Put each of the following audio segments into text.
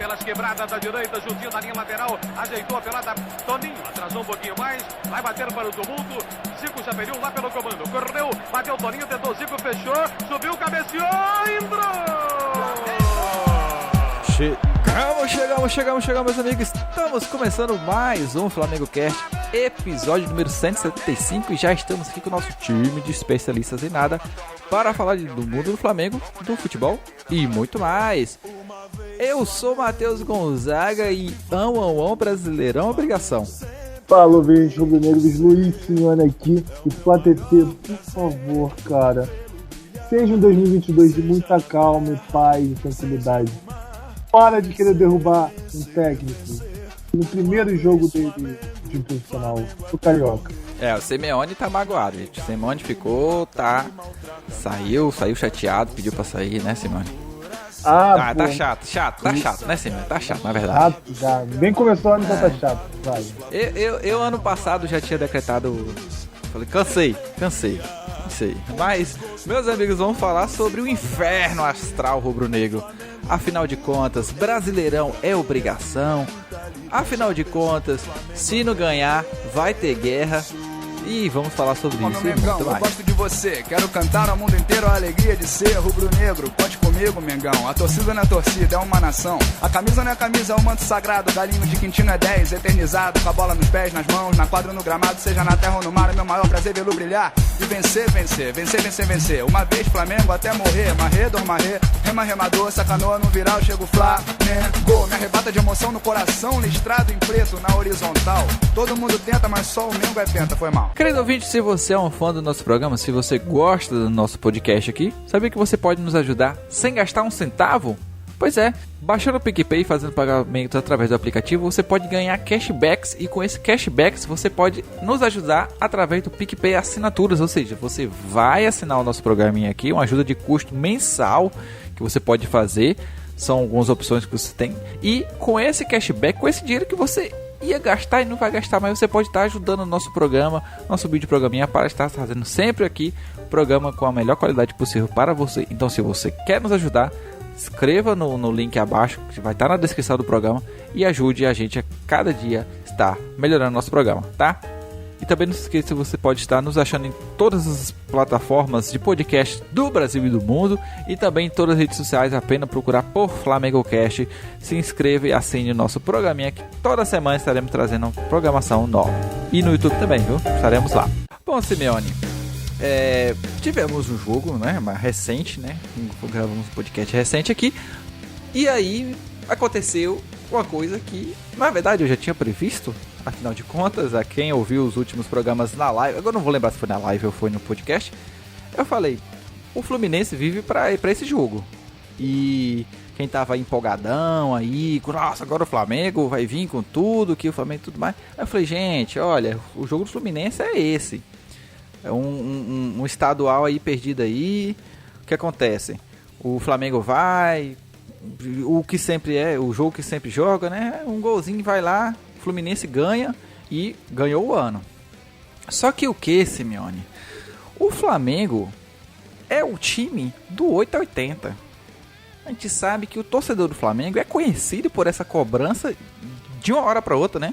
pelas quebradas da direita, juntinho da linha lateral, ajeitou a pelada, Toninho, atrasou um pouquinho mais, vai bater para o tumulto, Zico já pediu lá pelo comando, correu, bateu Toninho, tentou Zico, fechou, subiu, cabeceou, entrou! Chegamos, meus amigos. Estamos começando mais um Flamengo Cast, episódio número 175, e já estamos aqui com o nosso time de especialistas em nada para falar do mundo do Flamengo, do futebol e muito mais. Eu sou Matheus Gonzaga e Brasileirão obrigação. Fala, ouvinte rubro-negros, Luiz Simeone aqui. E pra TT, por favor, cara, seja um 2022 de muita calma, e paz e tranquilidade. Para de querer derrubar um técnico no primeiro jogo dele de profissional, o Carioca. O Simeone tá magoado, gente. O Simeone saiu chateado, pediu pra sair, né, Simeone? Tá chato, né, Simeone? Tá chato, na verdade. Já. Nem começou a ano, já tá chato, vai. Eu ano passado já tinha decretado, falei, cansei. Mas, meus amigos, vamos falar sobre o inferno astral rubro-negro. Afinal de contas, Brasileirão é obrigação. Afinal de contas, se não ganhar, vai ter guerra. E vamos falar sobre isso. Mengão, eu gosto de você, quero cantar ao mundo inteiro a alegria de ser rubro-negro. Conte comigo, Mengão, a torcida não é torcida, é uma nação. A camisa não é camisa, é um manto sagrado. Galinho de Quintino é 10, eternizado. Com a bola nos pés, nas mãos, na quadra, no gramado. Seja na terra ou no mar, é meu maior prazer vê-lo brilhar. E vencer. Uma vez Flamengo até morrer, marré, remador, sacanoa no viral, chego Flamengo. Me arrebata de emoção no coração, listrado em preto na horizontal. Todo mundo tenta, mas só o Mengo é penta, foi mal. Querido ouvinte, se você é um fã do nosso programa, se você gosta do nosso podcast aqui, sabia que você pode nos ajudar sem gastar um centavo? Pois é, baixando o PicPay e fazendo pagamentos através do aplicativo, você pode ganhar cashbacks, e com esse cashbacks você pode nos ajudar através do PicPay Assinaturas, ou seja, você vai assinar o nosso programinha aqui, uma ajuda de custo mensal que você pode fazer, são algumas opções que você tem, e com esse cashback, com esse dinheiro que você ia gastar e não vai gastar, mas você pode estar ajudando o nosso programa, nosso vídeo programinha, para estar fazendo sempre aqui o programa com a melhor qualidade possível para você. Então, se você quer nos ajudar, escreva no link abaixo, que vai estar na descrição do programa, e ajude a gente a cada dia estar melhorando nosso programa, tá? E também não se esqueça que você pode estar nos achando em todas as plataformas de podcast do Brasil e do mundo, e também em todas as redes sociais, apenas procurar por Flamengo Cast. Se inscreva e assine o nosso programinha, que toda semana estaremos trazendo uma programação nova. E no YouTube também, viu? Estaremos lá. Bom, Simeone, tivemos um jogo, né, mais recente, né? Gravamos um podcast recente aqui, e aí aconteceu uma coisa que, na verdade, eu já tinha previsto. Afinal de contas, a quem ouviu os últimos programas na live, agora não vou lembrar se foi na live ou foi no podcast, eu falei, o Fluminense vive pra esse jogo. E quem tava empolgadão aí, nossa, agora o Flamengo vai vir com tudo, que o Flamengo e tudo mais. Aí eu falei, gente, olha, o jogo do Fluminense é esse. É um estadual aí perdido aí. O que acontece? O Flamengo vai, o jogo que sempre joga, né? Um golzinho vai lá, Fluminense ganha e ganhou o ano. Só que o que, Simeone? O Flamengo é o time do 8 a 80. A gente sabe que o torcedor do Flamengo é conhecido por essa cobrança de uma hora para outra, né?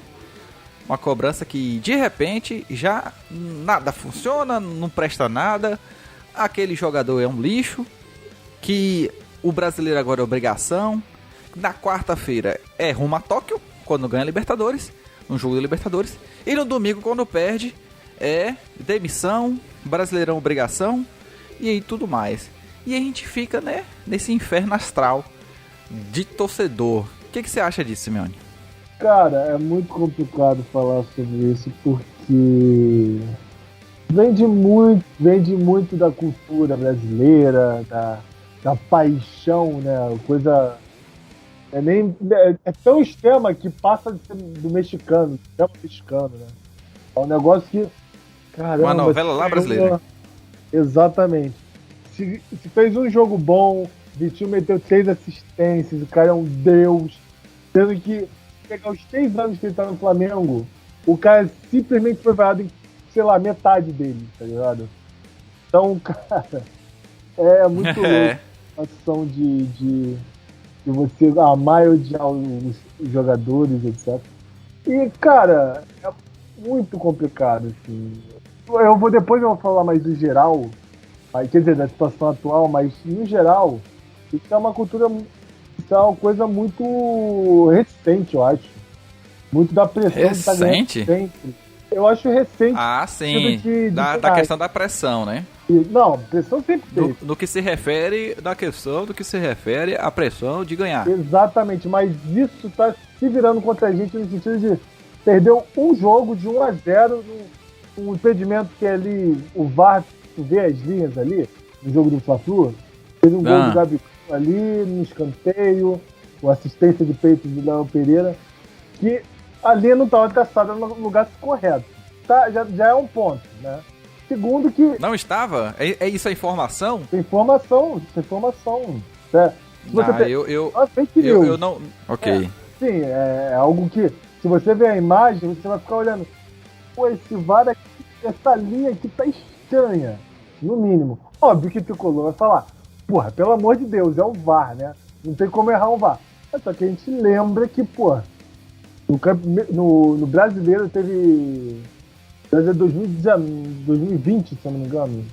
Uma cobrança que de repente já nada funciona, não presta nada. Aquele jogador é um lixo, que o brasileiro agora é obrigação. Na quarta-feira é rumo a Tóquio, quando ganha Libertadores, no jogo da Libertadores. E no domingo, quando perde, é demissão, Brasileirão obrigação, e aí tudo mais. E a gente fica, né, nesse inferno astral de torcedor. O que você acha disso, Simeone? Cara, é muito complicado falar sobre isso, porque vem de muito da cultura brasileira, da paixão, né, coisa... É tão extrema que passa de ser do mexicano, né? É um negócio que... Caramba, uma novela lá brasileira. Exatamente. Se fez um jogo bom, Vitinho meteu 6 assistências, o cara é um deus. Sendo que, pegar os 3 anos que ele tá no Flamengo, o cara simplesmente foi vaiado em, sei lá, metade dele, tá ligado? Então, cara, é muito louco a ação de de você amar e odiar os jogadores, etc. E, cara, é muito complicado, assim. Depois eu vou falar mais do geral, quer dizer, da situação atual, mas no geral, isso é uma cultura, isso é uma coisa muito recente, eu acho. Muito da pressão de estar ganhando sempre. Eu acho recente. Ah, sim. Da questão da pressão, né? Não, pressão sempre teve. No que se refere, da questão do que se refere à pressão de ganhar. Exatamente, mas isso tá se virando contra a gente no sentido de perdeu um jogo de 1-0 um impedimento que é ali, o VAR vê as linhas ali, no jogo do Fla-Flu, fez um gol do Gabigol ali, no escanteio, com assistência de peito de Léo Pereira, que a linha não estava traçada no lugar correto. Tá, já é um ponto, né? Segundo que... Não estava? É isso a informação? Informação. É. Eu não... Ok. Sim, é algo que, se você ver a imagem, você vai ficar olhando, pô, esse VAR aqui, essa linha aqui tá estranha, no mínimo. Óbvio que o Tricolor vai falar, porra, pelo amor de Deus, é o VAR, né? Não tem como errar um VAR. Só que a gente lembra que, porra, no Brasileiro teve... 2020, se eu não me engano.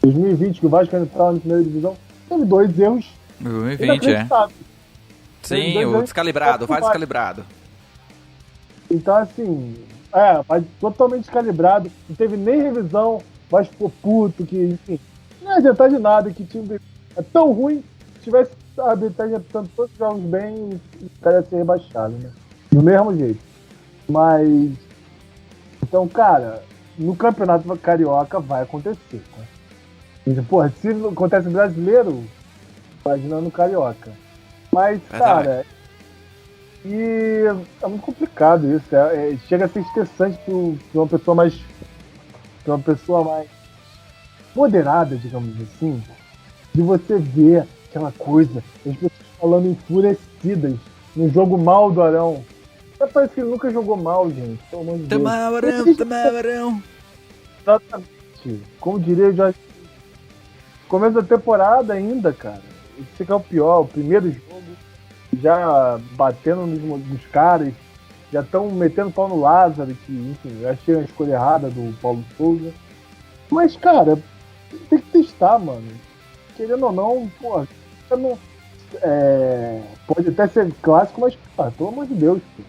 2020, que o Vasco entrava na primeira divisão, teve 2 erros. 2020, é. Sim, o descalibrado, vai descalibrado. Então, assim, vai totalmente descalibrado. Não teve nem revisão, vai ficou puto, que, enfim, não ia adiantar de nada, que time é tão ruim, se tivesse a arbitragem apitando todos os jogos bem, o cara ia ser rebaixado, né? Do mesmo jeito. Mas, então, cara, no Campeonato Carioca vai acontecer, né? Porra, se acontece no Brasileiro, imagina no Carioca. Mas, cara, e é muito complicado isso. Chega a ser estressante para uma pessoa mais moderada, digamos assim, de você ver aquela coisa, as pessoas falando enfurecidas no jogo mal do Arão. Parece que ele nunca jogou mal, gente. Pelo amor de Deus. Tamarão. Exatamente. Como diria o Jorge, começo da temporada ainda, cara. Esse que é o pior, o primeiro jogo, já batendo nos caras, já estão metendo pau no Lázaro, que, enfim, eu achei a escolha errada do Paulo Souza. Mas, cara, tem que testar, mano. Querendo ou não, pô, pode até ser clássico, mas, pelo amor de Deus, pô.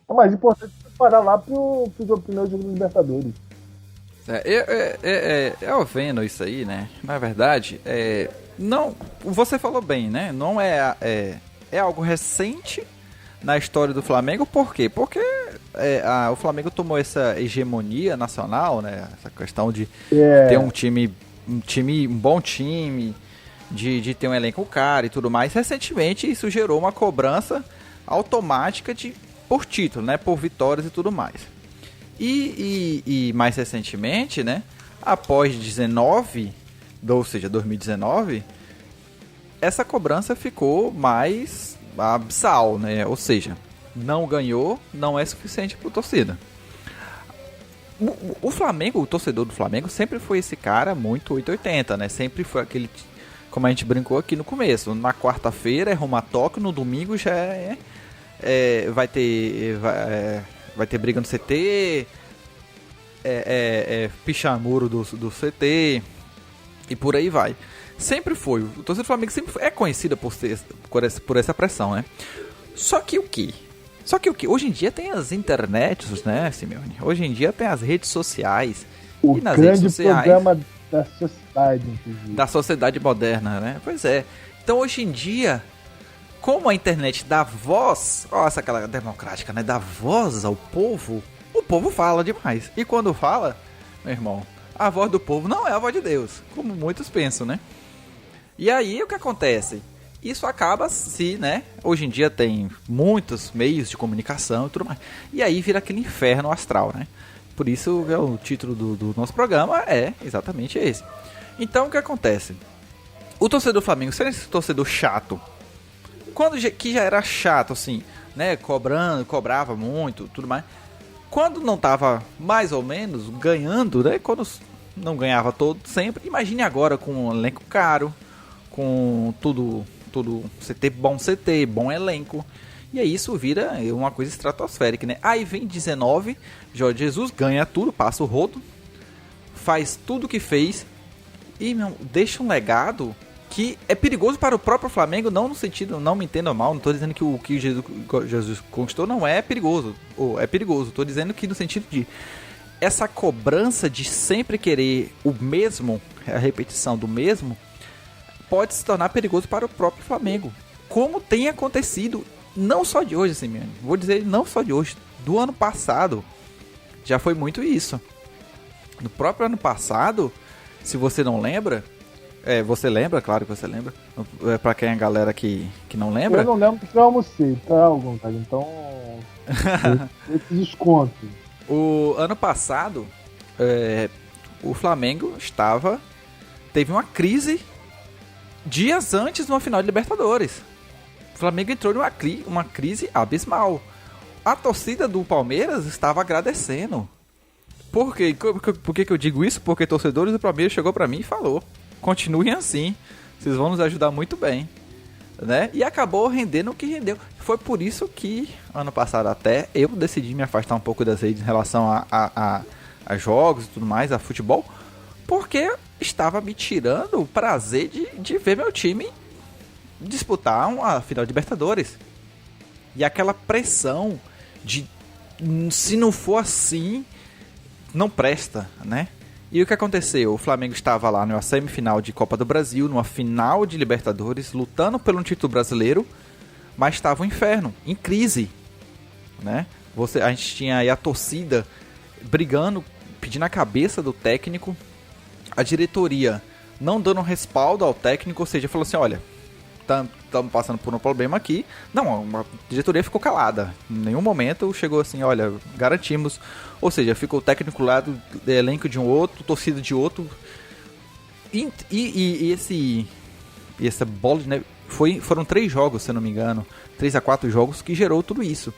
É mais importante parar lá pro primeiro jogo do Libertadores. Eu vendo isso aí, né? Na verdade, não, você falou bem, né? Não é algo recente na história do Flamengo. Por quê? Porque o Flamengo tomou essa hegemonia nacional, né? Essa questão de ter um bom time, de ter um elenco caro e tudo mais. Recentemente, isso gerou uma cobrança automática por título, né? Por vitórias e tudo mais. E mais recentemente, né? Após 2019, essa cobrança ficou mais abissal, né? Ou seja, não ganhou, não é suficiente para a torcida. O Flamengo, o torcedor do Flamengo sempre foi esse cara muito 880, né? Sempre foi aquele, como a gente brincou aqui no começo, na quarta-feira é rumo a Tóquio, no domingo já vai ter briga no CT, pichar muro do CT e por aí vai. Sempre foi. O torcedor do Flamengo sempre é conhecida por essa pressão, né? Só que o que? Hoje em dia tem as internets, né, Simeone? Hoje em dia tem as redes sociais. O e nas grande redes sociais, programa da sociedade, inclusive. Da sociedade moderna, né? Pois é. Então hoje em dia, como a internet dá voz, essa aquela democrática, né? Dá voz ao povo, o povo fala demais. E quando fala, meu irmão, a voz do povo não é a voz de Deus, como muitos pensam, né? E aí o que acontece? Isso acaba né? Hoje em dia tem muitos meios de comunicação e tudo mais. E aí vira aquele inferno astral, né? Por isso o título do nosso programa é exatamente esse. Então o que acontece? O torcedor do Flamengo, sendo esse torcedor chato, que já era chato, assim, né? Cobrava muito, tudo mais. Quando não tava mais ou menos ganhando, né? Quando não ganhava todo sempre. Imagine agora com um elenco caro, com tudo tudo CT, bom elenco. E aí isso vira uma coisa estratosférica, né? Aí vem 19, Jorge Jesus ganha tudo, passa o rodo, faz tudo o que fez e deixa um legado que é perigoso para o próprio Flamengo, não no sentido, não me entenda mal, não estou dizendo que o que Jesus conquistou não é perigoso, ou é perigoso, estou dizendo que no sentido de essa cobrança de sempre querer o mesmo, a repetição do mesmo, pode se tornar perigoso para o próprio Flamengo, como tem acontecido, não só de hoje, Simeone, vou dizer não só de hoje, do ano passado, já foi muito isso. No próprio ano passado, se você não lembra, você lembra, claro que você lembra. Pra quem é a galera que não lembra. Eu não lembro porque eu almocei, tá, Gonçalo? Então. Eu te desconto. O ano passado, o Flamengo teve uma crise dias antes de uma final de Libertadores. O Flamengo entrou numa crise abismal. A torcida do Palmeiras estava agradecendo. Por quê? Por que eu digo isso? Porque torcedores do Palmeiras chegou pra mim e falou: continuem assim, vocês vão nos ajudar muito bem, né? E acabou rendendo o que rendeu. Foi por isso que, ano passado até, eu decidi me afastar um pouco das redes em relação a jogos e tudo mais, a futebol, porque estava me tirando o prazer de ver meu time disputar uma final de Libertadores. E aquela pressão de, se não for assim, não presta, né? E o que aconteceu? O Flamengo estava lá numa semifinal de Copa do Brasil, numa final de Libertadores, lutando pelo título brasileiro, mas estava um inferno, em crise, né? A gente tinha aí a torcida brigando, pedindo a cabeça do técnico, a diretoria não dando respaldo ao técnico, ou seja, falou assim: olha, estamos passando por um problema aqui. Não, a diretoria ficou calada. Em nenhum momento chegou assim: olha, garantimos. Ou seja, ficou o técnico lá do elenco de um outro, torcida de outro. E essa bola, né? Foram 3 jogos, se eu não me engano. 3 a 4 jogos que gerou tudo isso.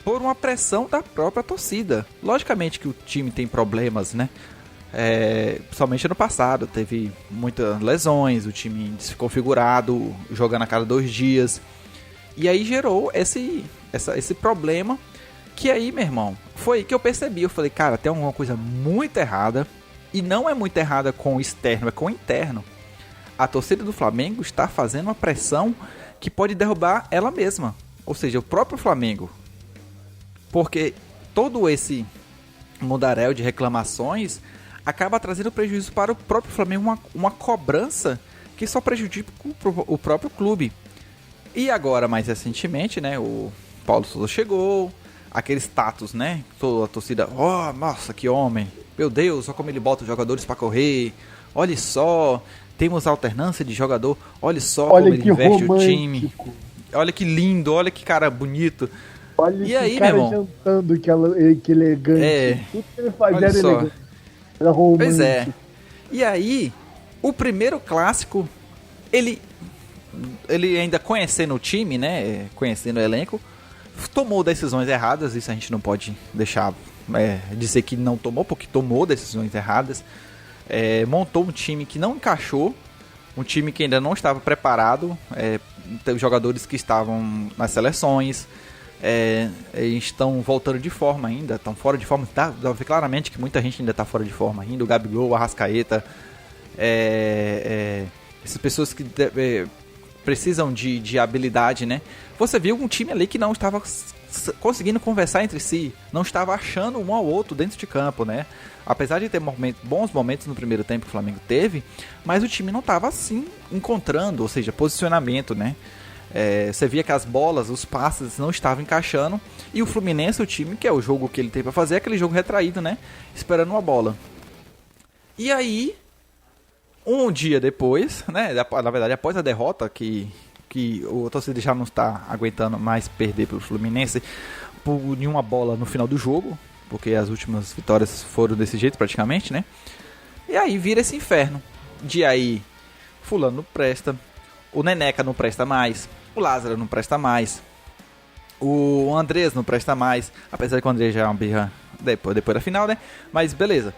Por uma pressão da própria torcida. Logicamente que o time tem problemas, né? Principalmente ano passado, teve muitas lesões, o time desconfigurado, jogando a cada 2 dias. E aí gerou esse problema, que aí, meu irmão, foi que eu percebi. Eu falei: cara, tem alguma coisa muito errada. E não é muito errada com o externo, é com o interno. A torcida do Flamengo está fazendo uma pressão que pode derrubar ela mesma. Ou seja, o próprio Flamengo. Porque todo esse mundaréu de reclamações acaba trazendo prejuízo para o próprio Flamengo, uma cobrança que só prejudica o próprio clube. E agora, mais recentemente, né, o Paulo Sousa chegou, aquele status, né, toda a torcida: oh, nossa, que homem, meu Deus, olha como ele bota os jogadores para correr, olha só, temos alternância de jogador, olha só como ele investe romântico. O time, olha que lindo, olha que cara bonito. Olha e que aí, cara meu irmão, jantando, que elegante, tudo que ele faz era elegante. Era romântico. Pois é. E aí, o primeiro clássico, ele ainda conhecendo o time, né, conhecendo o elenco, tomou decisões erradas. Isso a gente não pode deixar dizer que não tomou, porque tomou decisões erradas. Montou um time que não encaixou, um time que ainda não estava preparado. Teve jogadores que estavam nas seleções, estão voltando de forma ainda, estão fora de forma. Dá pra ver claramente que muita gente ainda está fora de forma ainda. O Gabigol, o Arrascaeta, essas pessoas que precisam de habilidade, né? Você viu um time ali que não estava conseguindo conversar entre si, não estava achando um ao outro dentro de campo, né? Apesar de ter bons momentos no primeiro tempo que o Flamengo teve, mas o time não estava assim encontrando, ou seja, posicionamento, né? Você via que as bolas, os passes não estavam encaixando, e o Fluminense, o time, que é o jogo que ele tem para fazer, é aquele jogo retraído, né? Esperando uma bola. E aí, um dia depois, né? Na verdade, após a derrota, que o torcedor já não está aguentando mais perder pelo Fluminense por nenhuma bola no final do jogo, porque as últimas vitórias foram desse jeito praticamente, né? E aí vira esse inferno. De aí, fulano não presta, o Neneca não presta mais, o Lázaro não presta mais, o Andrés não presta mais, apesar que o Andrés já é uma birra depois da final, né? Mas beleza.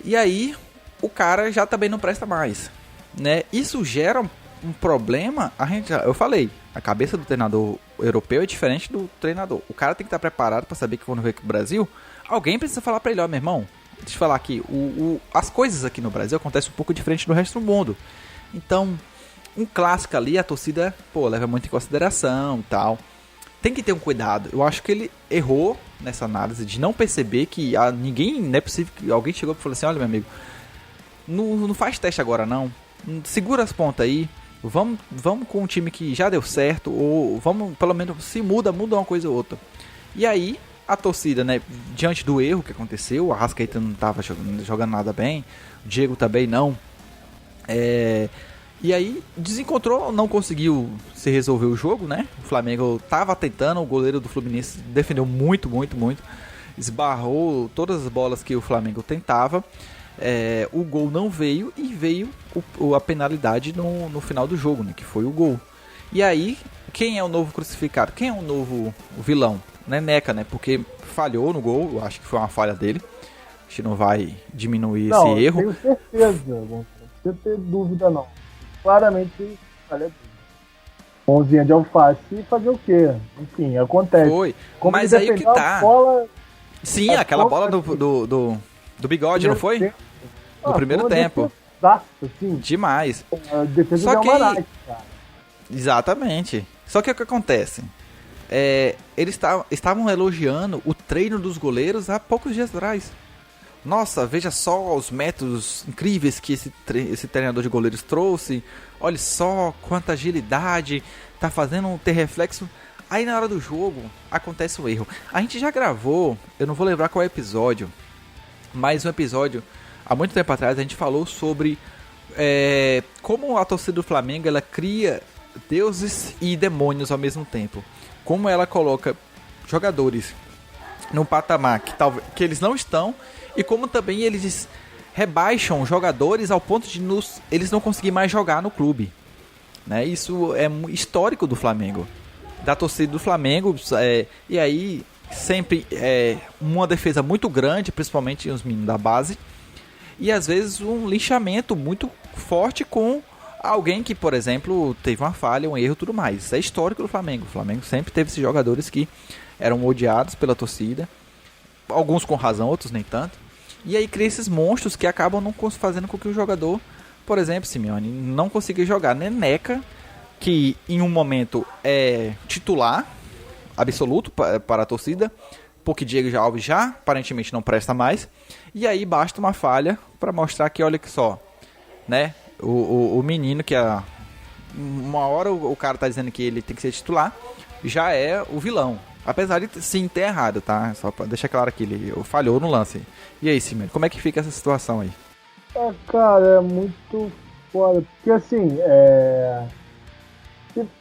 E aí, o cara já também não presta mais, né? Isso gera um problema, eu falei, a cabeça do treinador europeu é diferente do treinador. O cara tem que estar preparado para saber que quando vem aqui no Brasil, alguém precisa falar para ele, ó, meu irmão, deixa eu falar aqui, as coisas aqui no Brasil acontecem um pouco diferente do resto do mundo. Então, um clássico ali, a torcida, leva muito em consideração e tal. Tem que ter um cuidado. Eu acho que ele errou nessa análise de não perceber que ninguém, não é possível que alguém chegou e falou assim, olha, meu amigo, não faz teste agora não. Segura as pontas aí. Vamos com um time que já deu certo. Ou vamos, pelo menos, se muda uma coisa ou outra. E aí, a torcida, né, diante do erro que aconteceu, o Arrascaeta não estava jogando nada bem, o Diego também não. E aí, desencontrou, não conseguiu se resolver o jogo, né? O Flamengo estava tentando, o goleiro do Fluminense defendeu muito, esbarrou todas as bolas que o Flamengo tentava. O gol não veio e veio a penalidade no final do jogo, né, que foi o gol. E aí, quem é o novo crucificado? Quem é o novo vilão? Neneca, né? Porque falhou no gol, eu acho que foi uma falha dele. A gente não vai diminuir esse erro. Tenho certeza, não precisa ter dúvida não. Claramente falha dele. Mãozinha de alface e fazer o quê? Enfim, acontece. Foi, mas aí que tá. Sim, aquela bola do Bigode, não foi? No primeiro tempo. Sim. Demais. A defesa Só que... Almaraz, cara. Exatamente. Só que o que acontece? Eles estavam elogiando o treino dos goleiros há poucos dias atrás. Nossa, veja só os métodos incríveis que esse treinador de goleiros trouxe. Olha só quanta agilidade tá fazendo ter reflexo. Aí na hora do jogo acontece um erro. A gente já gravou, eu não vou lembrar qual é o episódio, mas um episódio, há muito tempo atrás, a gente falou sobre como a torcida do Flamengo ela cria deuses e demônios ao mesmo tempo. Como ela coloca jogadores num patamar que eles não estão, e como também eles rebaixam jogadores ao ponto de eles não conseguirem mais jogar no clube. Né? Isso é histórico do Flamengo, da torcida do Flamengo, e aí sempre uma defesa muito grande, principalmente os meninos da base, e às vezes um linchamento muito forte com alguém que, por exemplo, teve uma falha, um erro e tudo mais. Isso é histórico do Flamengo. O Flamengo sempre teve esses jogadores que eram odiados pela torcida, alguns com razão, outros nem tanto. E aí cria esses monstros que acabam não fazendo com que o jogador, por exemplo, Simeone, não consiga jogar. Neneca, que em um momento é titular absoluto para a torcida, porque Diego Alves já aparentemente não presta mais. E aí basta uma falha para mostrar que, olha que só, né? O menino que uma hora o cara tá dizendo que ele tem que ser titular, já é o vilão. Apesar de sim ter errado, tá? Só pra deixar claro que ele falhou no lance. E aí, Simeone, como é que fica essa situação aí? Cara, é muito foda. Porque assim,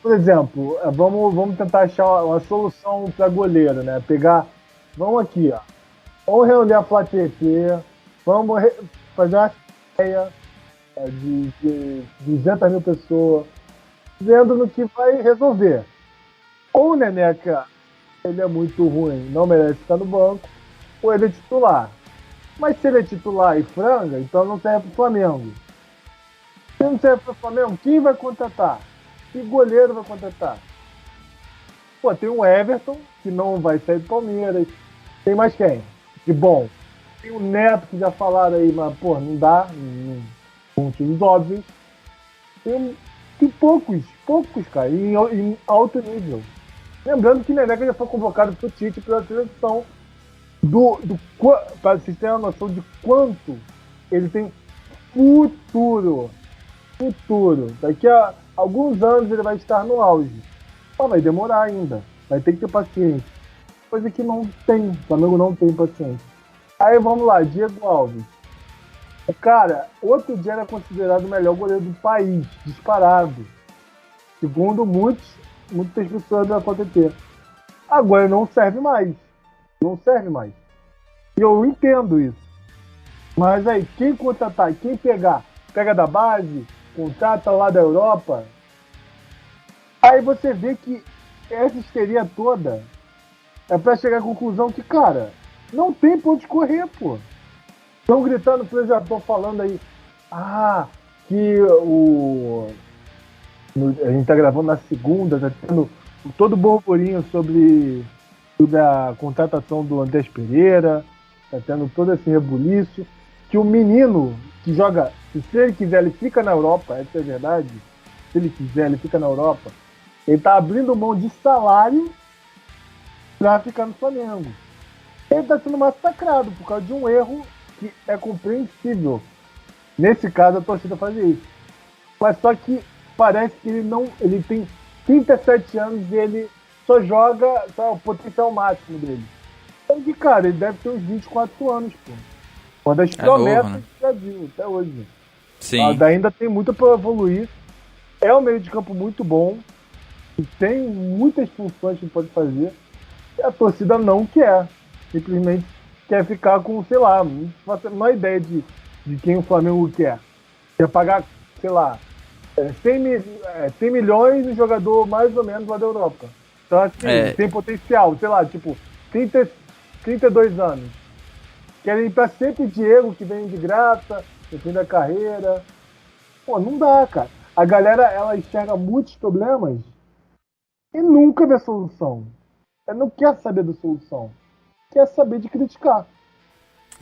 por exemplo, vamos tentar achar uma solução para goleiro, né? Vamos aqui, ó. Vamos reunir a plateia, vamos fazer uma ideia de 200 mil pessoas, vendo no que vai resolver. Ou o Neneca, ele é muito ruim, não merece estar no banco, ou ele é titular. Mas se ele é titular e franga, então não serve pro Flamengo. Se não serve pro Flamengo, quem vai contratar? Que goleiro vai contratar? Tem o Everton, que não vai sair do Palmeiras. Tem mais quem? De bom. Tem o Neto, que já falaram aí, mas, não dá. Com motivos óbvios. Tem poucos, cara, em alto nível. Lembrando que Neneca já foi convocado pro Tite pela seleção para vocês terem uma noção de quanto ele tem futuro. Daqui a alguns anos ele vai estar no auge. Vai demorar ainda. Vai ter que ter paciência. Coisa que não tem. O Flamengo não tem paciência. Aí vamos lá, Diego Alves. O cara, outro dia era considerado o melhor goleiro do país, disparado. Segundo muitas pessoas da PTT. Agora não serve mais. E eu entendo isso. Mas aí, quem contratar, quem pega da base, contrata lá da Europa. Aí você vê que essa histeria toda é pra chegar à conclusão que, cara, não tem pra onde correr, pô. Estão gritando, por exemplo, estão falando aí, que A gente tá gravando na segunda, tá tendo todo o burburinho sobre a contratação do Andrés Pereira, tá tendo todo esse rebuliço, que o menino que joga, se ele quiser, ele fica na Europa, essa é a verdade, se ele quiser, ele fica na Europa, ele tá abrindo mão de salário pra ficar no Flamengo. Ele tá sendo massacrado por causa de um erro que é compreensível. Nesse caso, a torcida faz isso. Mas só que parece que ele tem 37 anos e ele só joga o potencial máximo dele. Então, que, cara, ele deve ter uns 24 anos, pô. Uma das promessas novo, né? do Brasil, até hoje. Sim. Ainda tem muito para evoluir. É um meio de campo muito bom. E tem muitas funções que pode fazer. E a torcida não quer. Simplesmente quer ficar com, sei lá, não faço a menor ideia de quem o Flamengo quer. Quer pagar, sei lá, 100 milhões no jogador mais ou menos lá da Europa. Então, assim, tem potencial, sei lá, tipo, 32 anos. Querem ir pra sempre Diego, que vem de graça, no fim da carreira. Pô, não dá, cara. A galera, ela enxerga muitos problemas e nunca vê solução. Ela não quer saber da solução. Quer saber de criticar.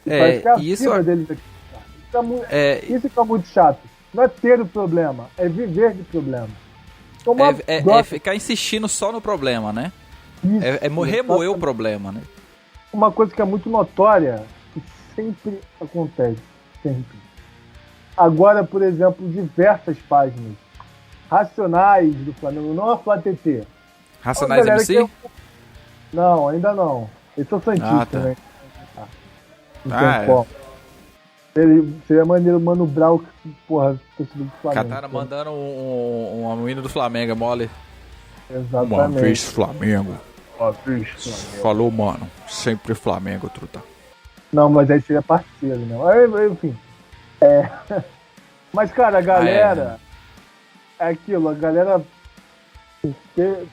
Parece que é a vida deles é criticar. Isso que é muito chato. Não é ter o problema, é viver de problema. É ficar insistindo só no problema, né? Isso, remoer o problema, né? Uma coisa que é muito notória, que sempre acontece, sempre. Agora, por exemplo, diversas páginas racionais do Flamengo, não a Flá TT. Racionais MC? Não, ainda não. Eles são santistas, né? Não tem como. Seria maneiro o Mano Brown, porra, torcedor do Flamengo. Catara mandando um hino do Flamengo, mole. Exatamente. Uma vez Flamengo. Falou, mano. Sempre Flamengo, truta. Não, mas aí seria parceiro, não. Enfim. Mas, cara, a galera... É aquilo, a galera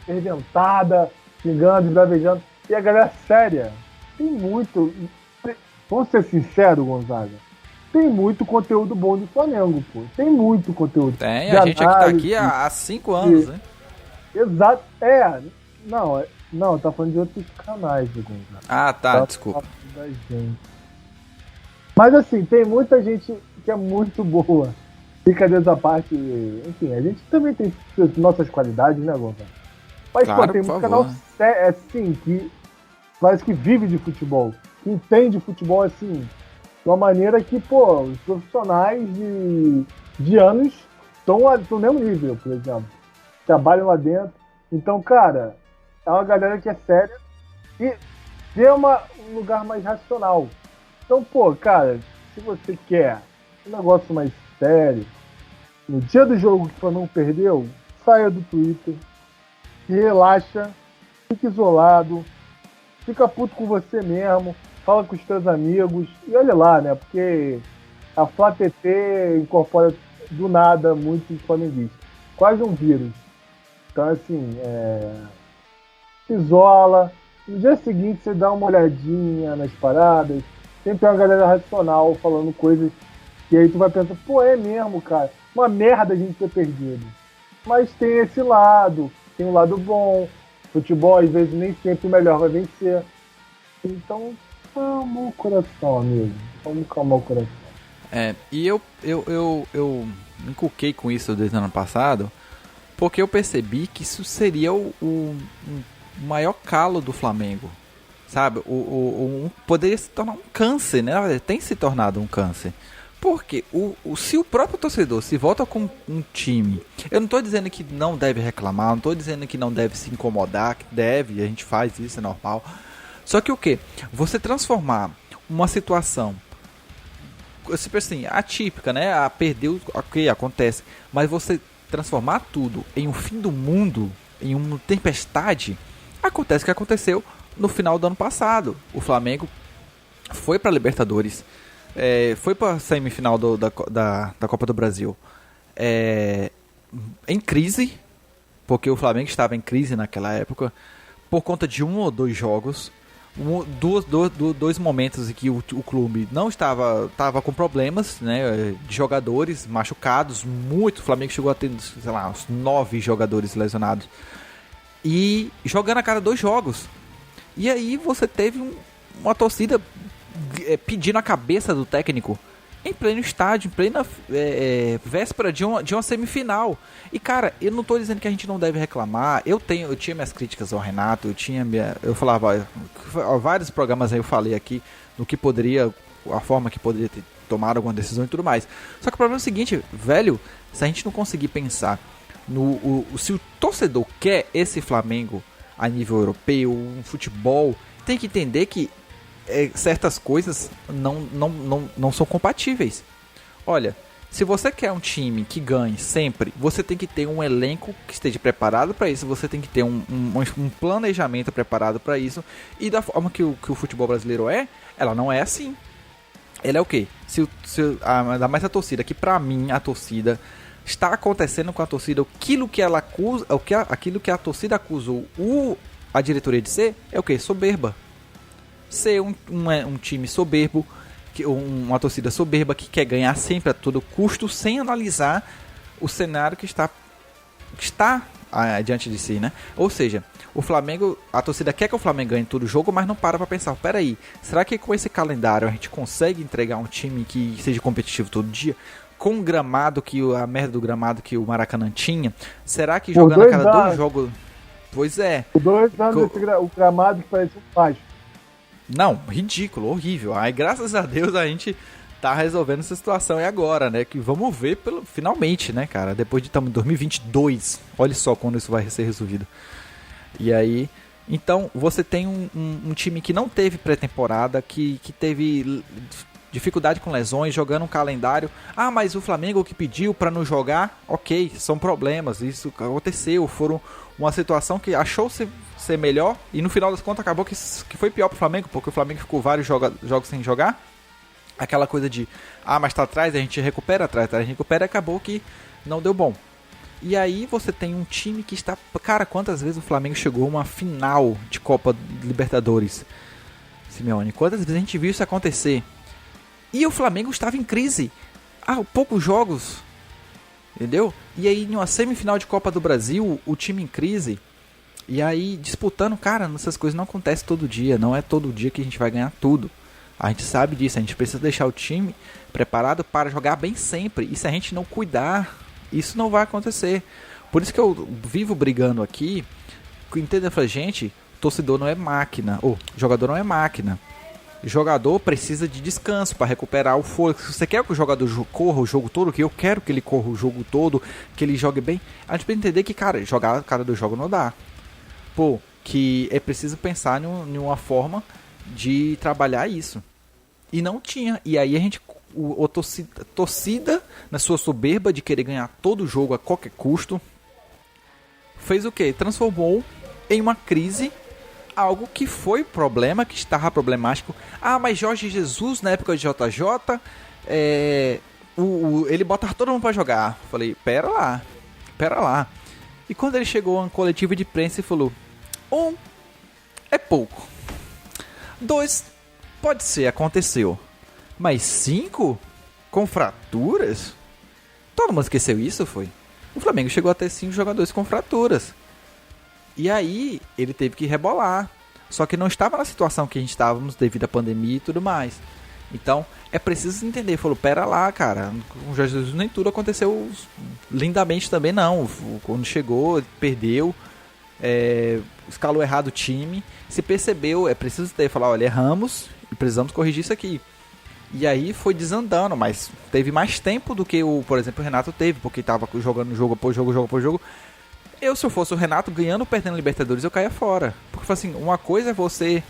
ferventada, xingando, bravejando. E a galera séria. Tem muito... Vamos ser sinceros, Gonzaga. Tem muito conteúdo bom do Flamengo, pô. Tem muito conteúdo. Tem, a gente aqui tá aqui há 5 anos, né? Exato. Não, tá falando de outros canais, Gonzaga. Ah, tá, desculpa. Da gente. Mas assim, tem muita gente que é muito boa. Brincadeiras à parte, enfim, a gente também tem nossas qualidades, né, Gonzaga? Mas, claro, pô, tem um canal assim, que parece que vive de futebol, que entende futebol assim, de uma maneira que, pô, os profissionais de anos estão no mesmo nível, por exemplo. Trabalham lá dentro. Então, cara, é uma galera que é séria e tem um lugar mais racional. Então, pô, cara, se você quer um negócio mais sério, no dia do jogo que o Flamengo perdeu, saia do Twitter, relaxa, fica isolado, fica puto com você mesmo, fala com os teus amigos e olha lá, né? Porque a Flá TT incorpora do nada muitos flamenguistas. Quase um vírus. Então, assim, isola. No dia seguinte, você dá uma olhadinha nas paradas. Sempre tem uma galera racional falando coisas que aí tu vai pensar, pô, é mesmo, cara. Uma merda a gente ter perdido. Mas tem esse lado, tem um lado bom. Futebol, às vezes, nem sempre o melhor vai vencer. Então, calma o coração, amigo. Vamos calmar o coração. E eu me inculquei com isso desde o ano passado, porque eu percebi que isso seria o maior calo do Flamengo. Sabe? Poderia se tornar um câncer, né? Na verdade, tem se tornado um câncer. Porque se o próprio torcedor se volta com um time... Eu não estou dizendo que não deve reclamar, não estou dizendo que não deve se incomodar, que deve, a gente faz isso, é normal. Só que o quê? Você transformar uma situação, tipo assim, atípica, né? Perdeu, ok, acontece. Mas você transformar tudo em um fim do mundo, em uma tempestade, acontece o que aconteceu no final do ano passado. O Flamengo foi para a Libertadores, foi para a semifinal da Copa do Brasil em crise, porque o Flamengo estava em crise naquela época, por conta de 1 ou 2 jogos. dois momentos em que o clube não estava com problemas, né, de jogadores machucados, muito. O Flamengo chegou a ter, sei lá, uns 9 jogadores lesionados. E jogando a cada 2 jogos. E aí você teve uma torcida pedindo a cabeça do técnico em pleno estádio, em plena véspera de uma semifinal. E cara, eu não tô dizendo que a gente não deve reclamar. Eu tinha minhas críticas ao Renato, eu falava, vários programas aí eu falei aqui no que poderia, a forma que poderia ter tomado alguma decisão e tudo mais. Só que o problema é o seguinte, velho, se a gente não conseguir pensar se o torcedor quer esse Flamengo a nível europeu, um futebol, tem que entender que certas coisas não são compatíveis. Olha, se você quer um time que ganhe sempre, você tem que ter um elenco que esteja preparado para isso, você tem que ter um planejamento preparado para isso, e da forma que o futebol brasileiro ela não é assim. Ela é o quê? Ainda mais a torcida, que pra mim a torcida está acontecendo com a torcida aquilo que ela acusa, aquilo que a torcida acusou a diretoria de ser, é o quê? Soberba. Ser um time soberbo, uma torcida soberba que quer ganhar sempre a todo custo, sem analisar o cenário que está diante de si, né? Ou seja, o Flamengo, a torcida quer que o Flamengo ganhe todo jogo, mas não para pensar, peraí, será que com esse calendário a gente consegue entregar um time que seja competitivo todo dia? Com o gramado, a merda do gramado que o Maracanã tinha, será que jogando a cada 2 jogos... Pois é. Por 2 anos o gramado parece um página. Não, ridículo, horrível. Aí, graças a Deus, a gente tá resolvendo essa situação. E agora, né? Que vamos ver finalmente, né, cara? Depois de estamos em 2022. Olha só quando isso vai ser resolvido. E aí... Então, você tem um time que não teve pré-temporada, que teve dificuldade com lesões, jogando um calendário. Ah, mas o Flamengo que pediu pra não jogar, ok, são problemas. Isso aconteceu, foram uma situação que achou ser melhor, e no final das contas acabou que foi pior pro Flamengo, porque o Flamengo ficou vários jogos sem jogar. Aquela coisa de, mas tá atrás, a gente recupera, atrás, a gente recupera, acabou que não deu bom. E aí você tem um time que está... Cara, quantas vezes o Flamengo chegou a uma final de Copa Libertadores, Simeone? Quantas vezes a gente viu isso acontecer? E o Flamengo estava em crise há poucos jogos, entendeu? E aí em uma semifinal de Copa do Brasil, o time em crise, e aí disputando, cara, essas coisas não acontecem todo dia, não é todo dia que a gente vai ganhar tudo. A gente sabe disso, a gente precisa deixar o time preparado para jogar bem sempre, e se a gente não cuidar, isso não vai acontecer. Por isso que eu vivo brigando aqui, entendeu? Eu falo, gente, torcedor não é máquina, jogador não é máquina. Jogador precisa de descanso para recuperar o fôlego. Se você quer que o jogador corra o jogo todo, que eu quero que ele corra o jogo todo, que ele jogue bem, a gente precisa entender que, cara, jogar cada 2 jogos não dá. Que é preciso pensar em uma forma de trabalhar isso. E não tinha. E aí a gente, torcida, na sua soberba de querer ganhar todo jogo a qualquer custo, fez o quê? Transformou em uma crise algo que foi problema, que estava problemático. Mas Jorge Jesus, na época de JJ, ele botava todo mundo pra jogar. Falei, pera lá. E quando ele chegou a uma coletiva de imprensa e falou, 1 é pouco, 2 pode ser, aconteceu, mas 5 com fraturas? Todo mundo esqueceu isso, foi? O Flamengo chegou a ter 5 jogadores com fraturas. E aí, ele teve que rebolar. Só que não estava na situação que a gente estávamos devido à pandemia e tudo mais. Então, é preciso entender. Falou, pera lá, cara. Com o Jorge Jesus nem tudo aconteceu lindamente também, não. Quando chegou, perdeu. Escalou errado o time. Se percebeu, é preciso falar, olha, erramos e precisamos corrigir isso aqui. E aí foi desandando, mas teve mais tempo do que, por exemplo, o Renato teve, porque estava jogando jogo após jogo. Se eu fosse o Renato ganhando ou perdendo Libertadores, eu caía fora. Porque, assim, uma coisa é você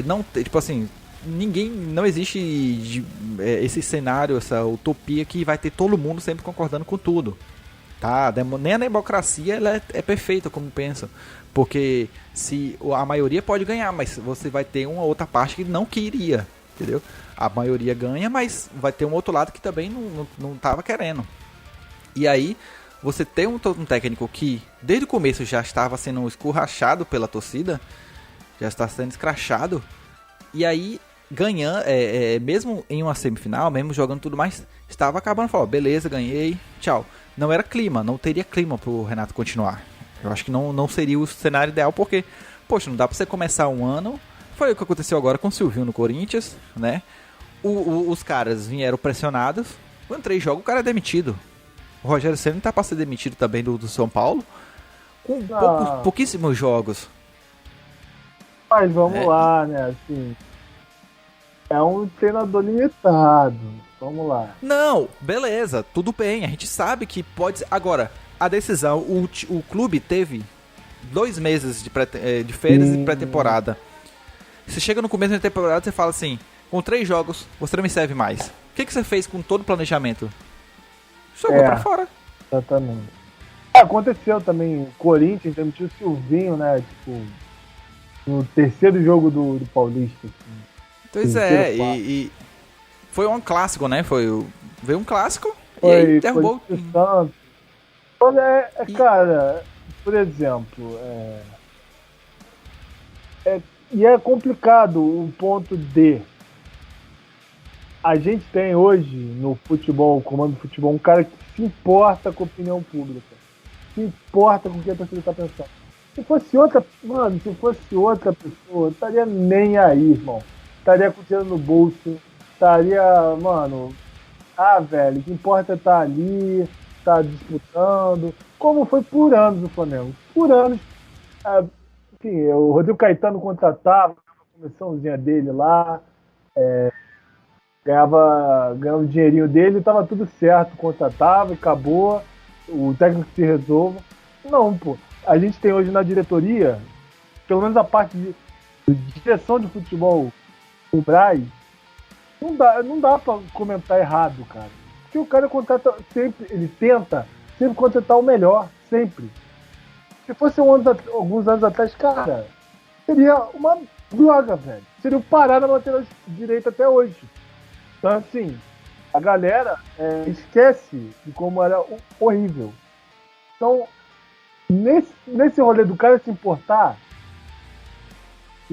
não ter, tipo assim, não existe esse cenário, essa utopia que vai ter todo mundo sempre concordando com tudo. Tá? Nem a democracia ela é perfeita, como pensam. Porque se a maioria pode ganhar, mas você vai ter uma outra parte que não queria, entendeu? A maioria ganha, mas vai ter um outro lado que também não estava querendo. E aí você tem um técnico que desde o começo já estava sendo escurrachado pela torcida, já está sendo escrachado. E aí, ganhando, mesmo em uma semifinal, mesmo jogando tudo mais, estava acabando, falou, beleza, ganhei, tchau. Não era clima, não teria clima pro Renato continuar. Eu acho que não seria o cenário ideal, porque, poxa, não dá pra você começar um ano. Foi o que aconteceu agora com o Silvinho no Corinthians, né? Os caras vieram pressionados, com 3 jogos o cara é demitido. O Rogério Ceni tá pra ser demitido também do São Paulo, com pouquíssimos jogos. Mas vamos lá, né, assim... É um treinador limitado. Vamos lá. Não, beleza, tudo bem. A gente sabe que pode ser. Agora, a decisão, o clube teve 2 meses de férias e pré-temporada. Você chega no começo da temporada e você fala assim, com 3 jogos, você não me serve mais. O que você fez com todo o planejamento? Jogou pra fora. Exatamente. Aconteceu também, o Corinthians demitiu o Silvinho, né? Tipo, no 3º jogo do Paulista. Assim. Pois é, e foi um clássico, né? Veio um clássico e aí derrubou. Olha, cara, por exemplo, e é complicado o ponto de a gente tem hoje no futebol, comando do futebol, um cara que se importa com a opinião pública, se importa com o que a torcida está pensando. Se fosse outra pessoa, estaria nem aí, irmão. Estaria com o dinheiro no bolso, estaria, velho, o que importa é estar ali, estar disputando, como foi por anos o Flamengo. Por anos, enfim, o Rodrigo Caetano contratava a comissãozinha dele lá, ganhava o dinheirinho dele, estava tudo certo, contratava e acabou, o técnico se resolve. Não, pô, a gente tem hoje na diretoria, pelo menos a parte de direção de futebol, o Braz, não dá pra comentar errado, cara. Porque o cara contrata sempre, ele tenta sempre contratar o melhor, sempre. Se fosse alguns anos atrás, cara, seria uma droga, velho. Seria o Pará na lateral direita até hoje. Então, assim, a galera esquece de como era horrível. Então, nesse rolê do cara se importar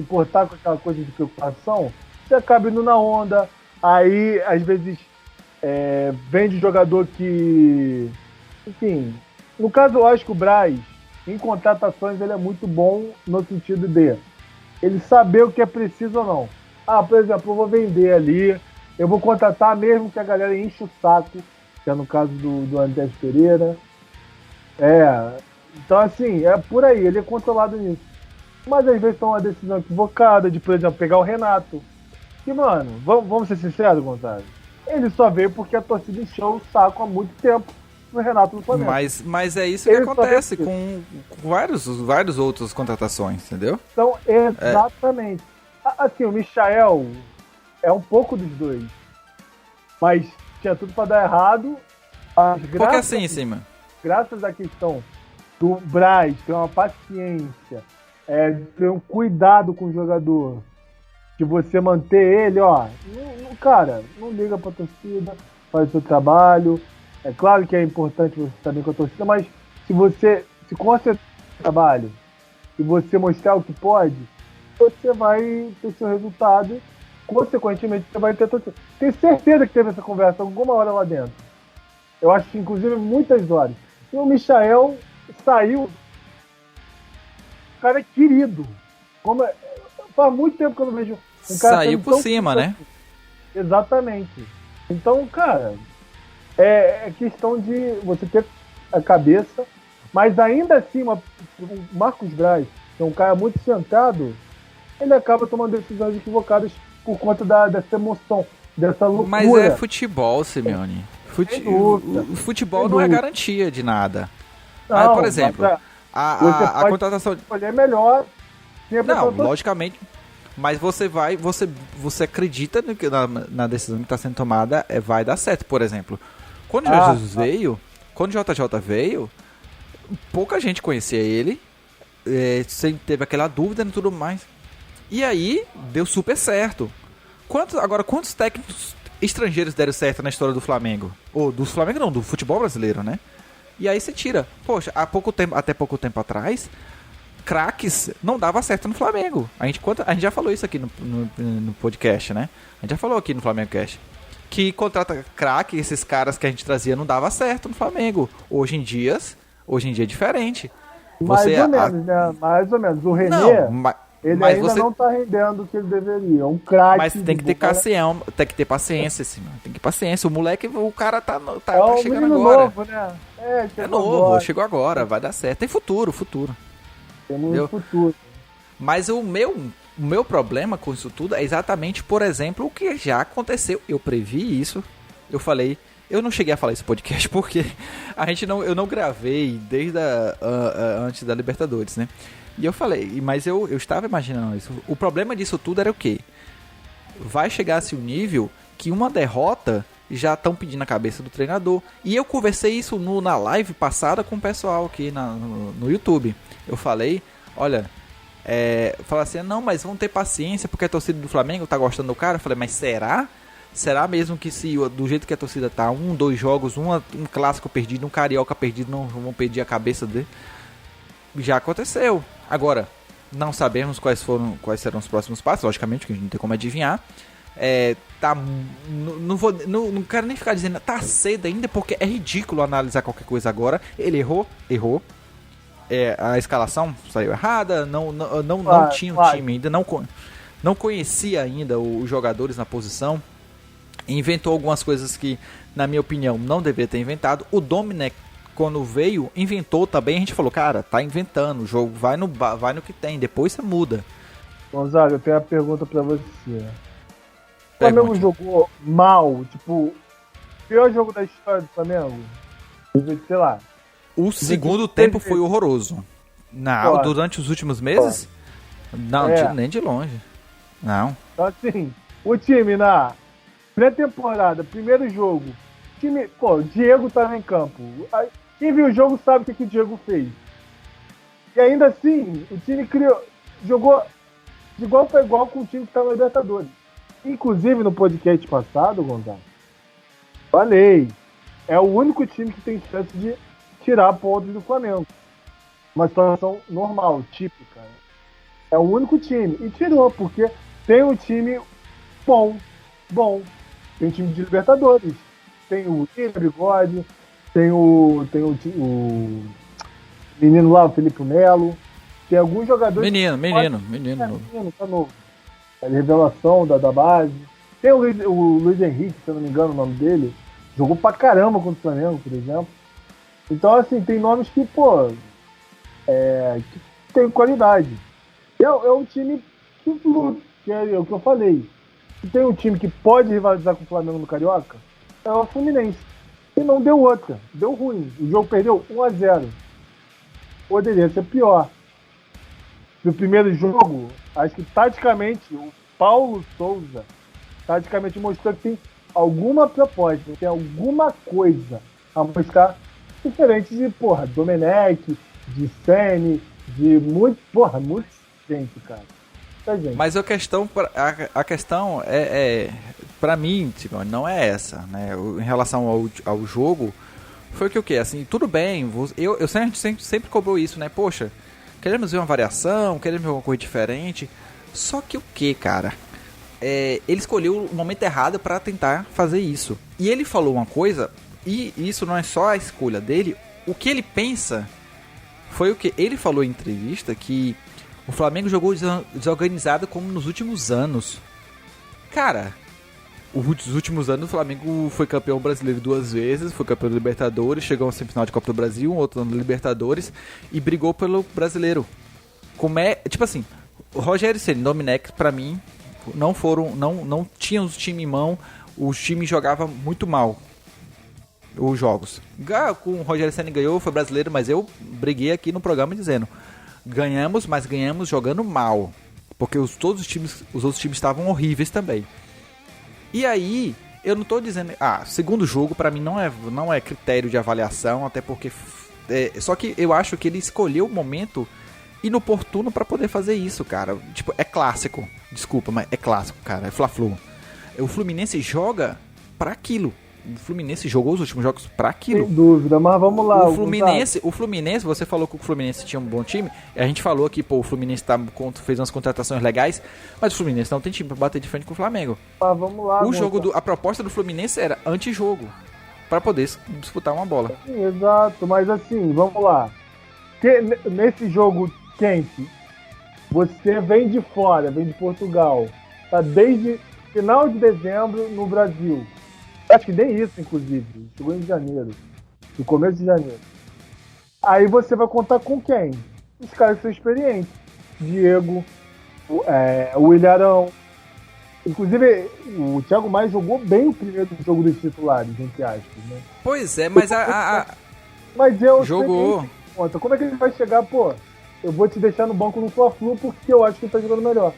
com aquela coisa de preocupação, você acaba indo na onda, aí às vezes vende jogador que, enfim, no caso eu acho que o Braz, em contratações, ele é muito bom no sentido de ele saber o que é preciso ou não. Por exemplo, eu vou vender ali, eu vou contratar mesmo que a galera enche o saco, que é no caso do Andrés Pereira. Então assim, é por aí, ele é controlado nisso. Mas às vezes toma uma decisão equivocada de, por exemplo, pegar o Renato. Que, mano, vamos ser sinceros, Gonçalo? Ele só veio porque a torcida encheu o saco há muito tempo no Renato no Flamengo. Mas é isso que acontece com vários outras contratações, entendeu? Então, exatamente. Assim, o Michael é um pouco dos dois. Mas tinha tudo pra dar errado. Porque assim, sim, graças à questão do Braz ter uma paciência, ter um cuidado com o jogador, de você manter ele, cara, não liga pra torcida, faz o seu trabalho. É claro que é importante você estar bem com a torcida, mas se você se concentrar no trabalho e você mostrar o que pode, você vai ter seu resultado, consequentemente você vai ter torcida. Tenho certeza que teve essa conversa alguma hora lá dentro. Eu acho que inclusive muitas horas. E o Michael saiu, o cara é querido. Faz muito tempo que eu não vejo um cara saiu por cima, né? Exatamente. Então, cara, é questão de você ter a cabeça, mas ainda assim, o Marcos Braz, que é um cara muito centrado, ele acaba tomando decisões equivocadas por conta dessa emoção, dessa loucura. Mas é futebol, Simeone. O futebol não é garantia de nada. Não, por exemplo, a contratação é melhor. Não, logicamente. Mas você acredita na decisão que está sendo tomada, vai dar certo. Por exemplo, quando o JJ veio, pouca gente conhecia ele, sempre teve aquela dúvida e tudo mais. E aí, deu super certo. Quantos técnicos estrangeiros deram certo na história do Flamengo? Ou do Flamengo não, do futebol brasileiro, né? E aí você tira. Poxa, até pouco tempo atrás, craques não dava certo no Flamengo. A gente já falou isso aqui no podcast, né? A gente já falou aqui no Flamengo Cast. Que contrata craque, esses caras que a gente trazia não dava certo no Flamengo. Hoje em dia é diferente. Mais ou menos, né? Mais ou menos. O René, ele ainda não tá rendendo o que ele deveria. Um craque. Mas tem que ter tem que ter paciência, assim, mano. Tem que ter paciência. O cara tá chegando agora. Novo, né? Chegou agora, vai dar certo. Tem futuro. Tem muito futuro. Mas o meu problema com isso tudo é exatamente, por exemplo, o que já aconteceu. Eu previ isso. Eu falei. Eu não cheguei a falar esse podcast porque eu não gravei desde antes da Libertadores, né? E eu falei, mas eu estava imaginando isso. O problema disso tudo era o quê? Vai chegar-se um nível que uma derrota já estão pedindo a cabeça do treinador. E eu conversei isso na live passada com o pessoal aqui no YouTube. Eu falei, olha, fala assim, não, mas vão ter paciência porque a torcida do Flamengo tá gostando do cara. Eu falei, mas será? Será mesmo que se do jeito que a torcida tá, 2 jogos, um clássico perdido, um carioca perdido, não vão pedir a cabeça dele? Já aconteceu. Agora, não sabemos quais serão os próximos passos, logicamente, que a gente não tem como adivinhar. Não quero nem ficar dizendo, tá cedo ainda, porque é ridículo analisar qualquer coisa agora. Ele errou. A escalação saiu errada, não tinha um time ainda, não conhecia ainda os jogadores na posição. Inventou algumas coisas que, na minha opinião, não deveria ter inventado. O Domenech, quando veio, inventou também. A gente falou, cara, tá inventando, o jogo vai no que tem, depois você muda. Gonzaga, eu tenho uma pergunta pra você. O Flamengo jogou mal, tipo, pior jogo da história do Flamengo? Sei lá. O segundo tempo foi horroroso. Não, durante os últimos meses? Não, nem de longe. Não. Então, assim, o time na pré-temporada, primeiro jogo, o Diego tava em campo. Quem viu o jogo sabe o que o Diego fez. E ainda assim, o time jogou de igual para igual com o time que estava na Libertadores. Inclusive, no podcast passado, Gonzalo, falei, é o único time que tem chance de tirar pontos do Flamengo. Uma situação normal, típica. É o único time. E tirou, porque tem um time bom. Tem um time de Libertadores. Tem o William Bigode, tem o menino lá, o Felipe Melo. Tem alguns jogadores... Menino tá novo. A revelação da base. Tem o Luiz Henrique, se eu não me engano o nome dele. Jogou pra caramba contra o Flamengo, por exemplo. Então, assim, tem nomes que, que tem qualidade. É um time que luta, que é o que eu falei. Se tem um time que pode rivalizar com o Flamengo no Carioca, é o Fluminense. E não deu outra. Deu ruim. O jogo perdeu 1-0. Poderia ser pior. No primeiro jogo, acho que taticamente, o Paulo Souza taticamente mostrou que tem alguma proposta, tem alguma coisa a mostrar diferente de, Domenech, de Sene, de muita gente, cara. Gente. Mas a questão é pra mim, tipo, não é essa, né? Em relação ao jogo, foi que o quê? Assim, tudo bem, eu sempre cobrou isso, né? Poxa, queremos ver uma variação, queremos ver alguma coisa diferente. Só que o quê, cara? Ele escolheu o momento errado pra tentar fazer isso. E ele falou uma coisa, e isso não é só a escolha dele, o que ele pensa foi o que ele falou em entrevista, que o Flamengo jogou desorganizado como nos últimos anos. Cara, os últimos anos o Flamengo foi campeão brasileiro 2 vezes, foi campeão da Libertadores, chegou a semifinal de Copa do Brasil, um outro ano da Libertadores, e brigou pelo brasileiro. Tipo assim, o Rogério Ceni e Domenech, pra mim, não tinham os times em mão, os times jogavam muito mal os jogos. Com o Rogério Ceni ganhou, foi brasileiro, mas eu briguei aqui no programa dizendo, ganhamos, mas ganhamos jogando mal, porque os outros times estavam horríveis também. E aí, eu não tô dizendo, segundo jogo pra mim não é critério de avaliação, até porque só que eu acho que ele escolheu o momento inoportuno pra poder fazer isso, cara. Tipo, é clássico, desculpa, mas é clássico, cara, é Fla-Flu. O Fluminense joga pra aquilo. Fluminense jogou os últimos jogos pra aquilo. Sem dúvida, mas vamos lá. O Fluminense, você falou que o Fluminense tinha um bom time. A gente falou que o Fluminense fez umas contratações legais, mas o Fluminense não tem time pra bater de frente com o Flamengo. Mas vamos lá. A proposta do Fluminense era antijogo, pra poder disputar uma bola. Sim, exato, mas assim, vamos lá. Nesse jogo quente, você vem de fora, vem de Portugal, tá desde final de dezembro no Brasil. Acho que nem isso, inclusive. Chegou em janeiro. No começo de janeiro. Aí você vai contar com quem? Os caras que são experientes. Diego, o Ilharão. Inclusive, o Thiago Maia jogou bem o primeiro jogo dos titulares, entre aspas, né? Pois é, mas Mas eu jogou. Conta. Como é que ele vai chegar, pô? Eu vou te deixar no banco no Fla-Flu porque eu acho que ele tá jogando melhor.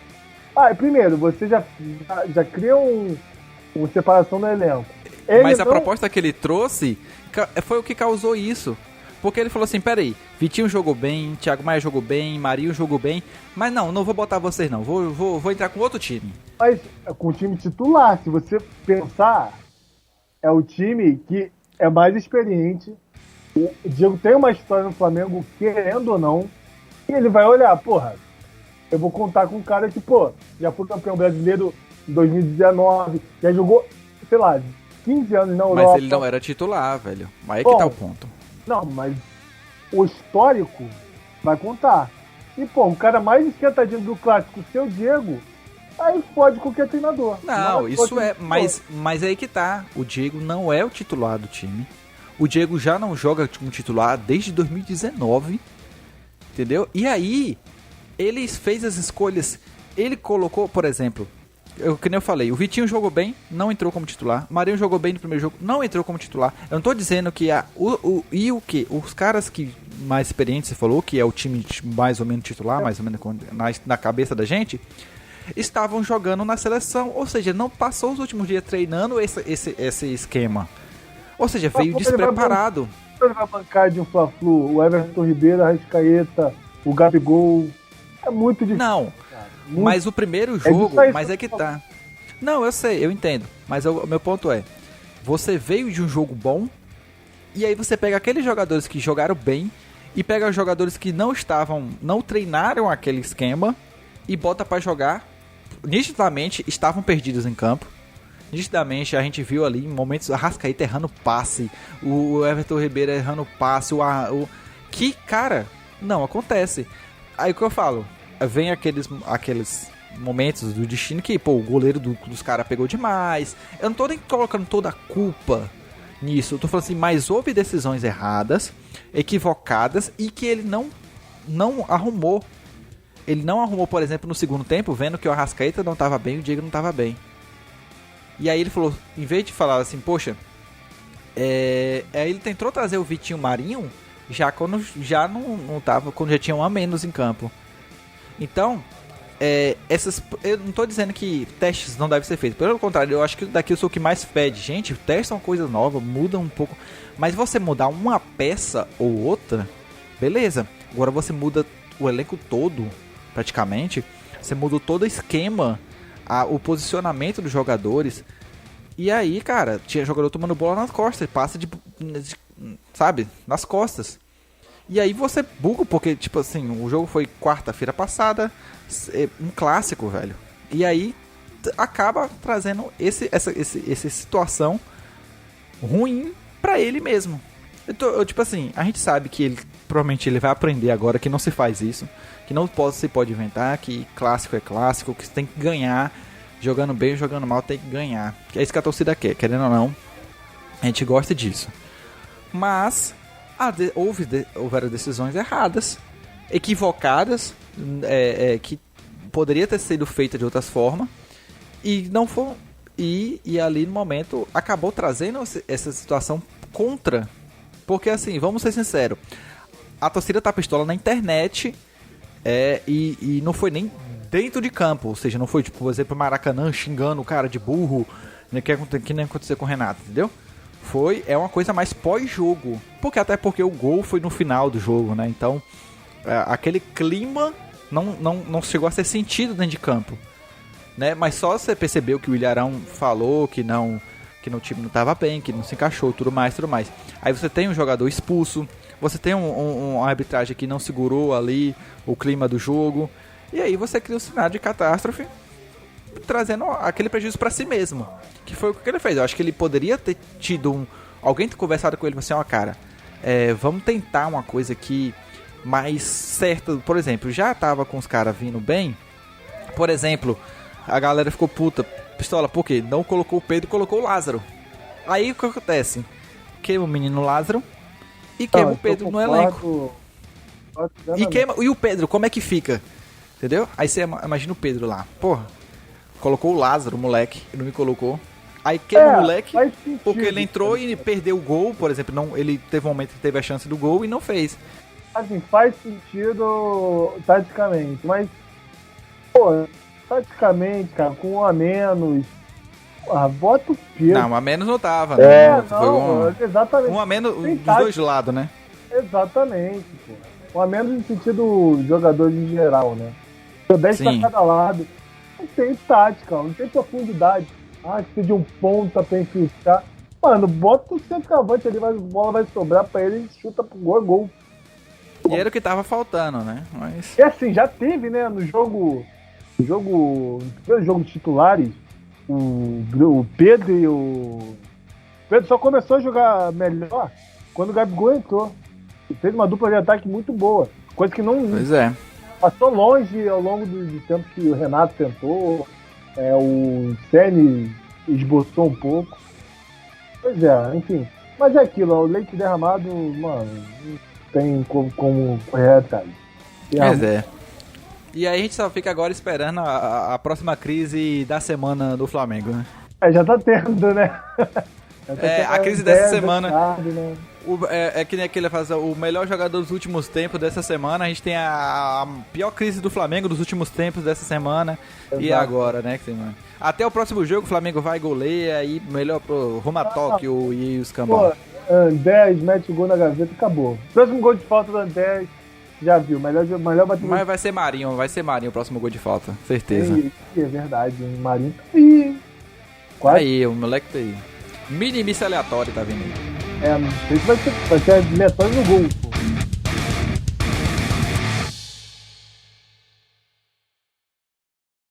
Primeiro, você já cria uma separação no elenco. Mas a proposta que ele trouxe foi o que causou isso. Porque ele falou assim, peraí, Vitinho jogou bem, Thiago Maia jogou bem, Marinho jogou bem, mas não vou botar vocês não, vou entrar com outro time. Mas com o time titular, se você pensar, é o time que é mais experiente. O Diego tem uma história no Flamengo, querendo ou não, e ele vai olhar, porra, eu vou contar com um cara que, já foi campeão brasileiro em 2019, já jogou, sei lá, 15 anos na Europa. Mas ele não era titular, velho. Mas aí que tá o ponto. Não, mas o histórico vai contar. E, o cara mais esquentadinho do clássico, seu Diego, aí fode qualquer treinador. Não, isso é, mas aí que tá. O Diego não é o titular do time. O Diego já não joga como titular desde 2019. Entendeu? E aí, ele fez as escolhas. Ele colocou, por exemplo, que nem eu falei, o Vitinho jogou bem, não entrou como titular. O Marinho jogou bem no primeiro jogo, não entrou como titular. Eu não tô dizendo que os caras que mais experientes, você falou, que é o time mais ou menos titular, mais ou menos na cabeça da gente, estavam jogando na seleção. Ou seja, não passou os últimos dias treinando esse esquema. Ou seja, veio despreparado. Ele vai bancar de um Fla-Flu, o Everton Ribeiro, a Arrascaeta, o Gabigol. É muito difícil. Não. Mas o primeiro jogo, mas é que tá. Não, eu sei, eu entendo. Mas o meu ponto é, você veio de um jogo bom, e aí você pega aqueles jogadores que jogaram bem, e pega os jogadores que não treinaram aquele esquema, e bota pra jogar. Nitidamente, estavam perdidos em campo. Nitidamente, a gente viu ali, em momentos, a Arrascaeta errando passe, o Everton Ribeiro errando passe, que, cara, não acontece. Aí o que eu falo? Vem aqueles momentos do destino que, o goleiro dos caras pegou demais. Eu não tô nem colocando toda a culpa nisso. Eu tô falando assim, mas houve decisões erradas, equivocadas, e que ele não arrumou. Ele não arrumou, por exemplo, no segundo tempo, vendo que o Arrascaeta não tava bem e o Diego não tava bem. E aí ele falou, em vez de falar assim, poxa, aí ele tentou trazer o Vitinho Marinho, quando já não tava, quando já tinha um a menos em campo. Então, eu não tô dizendo que testes não devem ser feitos. Pelo contrário, eu acho que daqui eu sou o que mais pede. Gente, testes são coisa nova, muda um pouco. Mas você mudar uma peça ou outra, beleza. Agora você muda o elenco todo, praticamente. Você muda todo o esquema, o posicionamento dos jogadores. E aí, cara, tinha jogador tomando bola nas costas. Passa sabe, nas costas. E aí você buga, porque, tipo assim, o jogo foi quarta-feira passada, um clássico, velho. E aí acaba trazendo essa situação ruim pra ele mesmo. Tipo assim, a gente sabe que provavelmente ele vai aprender agora que não se faz isso, que não se pode inventar, que clássico é clássico, que você tem que ganhar, jogando bem ou jogando mal tem que ganhar. Que é isso que a torcida quer, querendo ou não, a gente gosta disso. Mas houveram decisões erradas, equivocadas, que poderia ter sido feita de outras formas, e não foi, e ali no momento acabou trazendo essa situação contra, porque assim, vamos ser sinceros, a torcida tá pistola na internet, e não foi nem dentro de campo, ou seja, não foi, tipo, por exemplo, Maracanã xingando o cara de burro, né, que nem aconteceu com o Renato, entendeu? É uma coisa mais pós-jogo. Até porque o gol foi no final do jogo, né? Então, aquele clima não chegou a ser sentido dentro de campo, né? Mas só você percebeu que o Ilharão falou que que no time não tava bem, que não se encaixou, tudo mais. Aí você tem um jogador expulso, você tem uma arbitragem que não segurou ali o clima do jogo, e aí você cria um cenário de catástrofe, trazendo aquele prejuízo pra si mesmo, que foi o que ele fez. Eu acho que ele poderia ter tido alguém ter conversado com ele, assim, cara, vamos tentar uma coisa aqui mais certa. Por exemplo, já tava com os caras vindo bem, por exemplo, a galera ficou puta, pistola, por quê? Não colocou o Pedro, colocou o Lázaro. Aí o que acontece? Queima o menino Lázaro e queima o Pedro no elenco. E o Pedro, como é que fica? Entendeu? Aí você imagina o Pedro lá, porra, colocou o Lázaro, o moleque, e não me colocou. Aí queima o moleque, porque ele entrou e perdeu o gol, por exemplo. Não, ele teve um momento que teve a chance do gol e não fez. Assim, faz sentido taticamente, mas, pô, taticamente, cara, com um a menos, bota o Pedro. Não, um a menos não tava, né? Foi exatamente. Um a menos dos dois lados, né? Exatamente, pô. Um a menos no sentido jogadores em geral, né? 10 pra cada lado. Não tem tática, não tem profundidade. Precisa de um ponta pra infiltrar. Mano, bota o centroavante ali, a bola vai sobrar pra ele e chuta pro gol. E era o que tava faltando, né? Mas... E assim, já teve, né, no primeiro jogo de titulares, o Pedro e o Pedro só começou a jogar melhor quando o Gabigol entrou. E fez uma dupla de ataque muito boa. Coisa que não passou longe ao longo do tempo que o Renato tentou. O Ceni esboçou um pouco. Pois é, enfim. Mas é aquilo, o leite derramado, mano, não tem como correr atrás. Pois é. E aí a gente só fica agora esperando a próxima crise da semana do Flamengo, né? Já tá tendo, né? A crise dessa semana. Tarde, né? Que nem aquele faz o melhor jogador dos últimos tempos dessa semana. A gente tem a pior crise do Flamengo dos últimos tempos dessa semana. Exato. E agora, né? Até o próximo jogo o Flamengo vai goleia e melhor pro rumo a Tóquio e os cambau. Andrés mete o gol na gaveta e acabou. Próximo gol de falta do Andrés, já viu. Melhor bater. Mas vai ser Marinho o próximo gol de falta, certeza. É verdade, o Marinho tá aí. Quase. Aí, o moleque tá aí. Mini-missa aleatório tá vindo aí. Não sei se vai ser aleatório no gol.